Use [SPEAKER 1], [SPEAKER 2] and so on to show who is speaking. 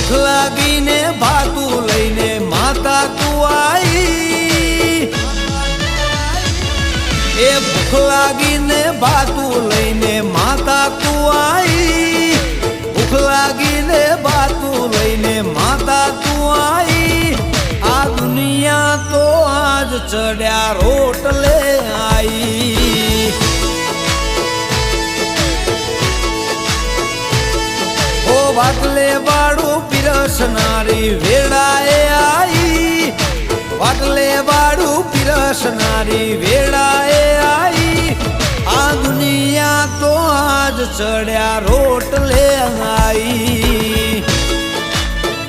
[SPEAKER 1] ભૂખ લાગીને ભાતું લઈને માતા તું આઈ એ ભૂખ લાગીને ભાતું લઈને માતા તું આઈ ભૂખ લાગીને ભાતું લઈને માતા તું આઈ આ દુનિયા તો આજ ચડ્યા રોટલે આઈ ઓ વાટલે વાળું પીરસનારી વેળાએ આઈ વાટલે વાળું પીરસનારી વેળાએ આઈ આ દુનિયા તો આજ ચડ્યા રોટલે આઈ